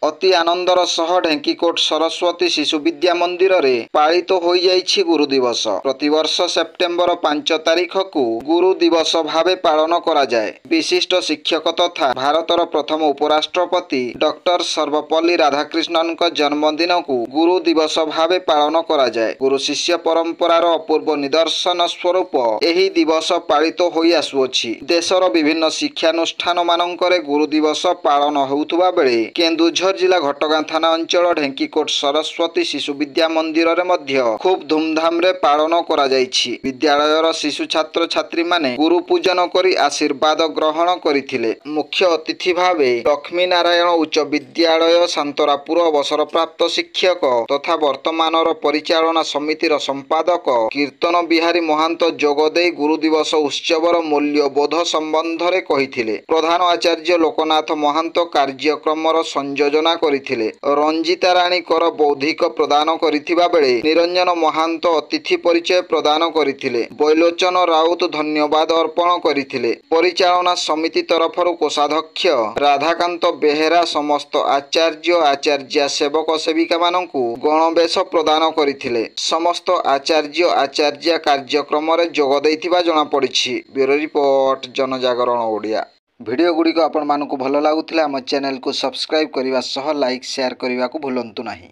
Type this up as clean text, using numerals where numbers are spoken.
अति आनंदर सह ढेंकीकोट सरस्वती शिशु विद्या मंदिर रे पालित होई जाइछि गुरु दिवस। प्रतिवर्ष सेप्टेम्बर 5 तारिख को गुरु दिवस भावे पालन करा जाए। विशिष्ट शिक्षक तथा भारतर प्रथम उपराष्ट्रपति डॉक्टर सर्वपल्ली राधाकृष्णन जन्मदिन को गुरु दिवस भावे पालन करा जाए। गुरु शिष्य परंपरार अपूर्व निदर्शन स्वरूप एही दिवस पालित होई आसुअछि। देशर विभिन्न शिक्षानुष्ठान मानकरे गुरु दिवस पालन होउथुबा बेले केन्दुझर जिला घटगां थाना अंचल ढेंकीकोट सरस्वती शिशु विद्या मंदिर रे मध्य खूब धूमधाम रे पालन करा जाइछि। विद्यालयर शिशु छात्र छात्री माने गुरु पूजन करी आशीर्वाद ग्रहण करिथिले। मुख्य अतिथि भावे लक्ष्मी नारायण उच्च विद्यालय शांतरापुर अवसरप्राप्त शिक्षक तथा वर्तमानर परिचालना समितिर संपादक कीर्तन बिहारी महांत जोगदे गुरु दिवस उत्सवर मूल्यबोध संबंध रे कहिथिले। प्रधान आचार्य लोकनाथ महांत कार्यक्रमर संयोजना करिथिले। रंजिता राणी कर बौद्धिक प्रदान करिथिबा बेले निरंजन महांत अतिथि परिचय प्रदान करिथिले। बैलोचन राउत धन्यवाद अर्पण करिथिले। परिचालना समिति तरफरु कोषाध्यक्ष राधाकांत बेहेरा समस्त आचार्य आचार्य सेवक सेविका मानंकु गणवेश प्रदान करिथिले। समस्त आचार्य आचार्य कार्यक्रम रे जोग दैथिबा जणा पड़िछि। ब्यूरो रिपोर्ट जनजागरण ओडिया। वीडियो गुड़िक आपण मानकु भल लागुथिला हम चैनल को सब्सक्राइब करिवा सह लाइक शेयर करिवा को भूलंतु नाही।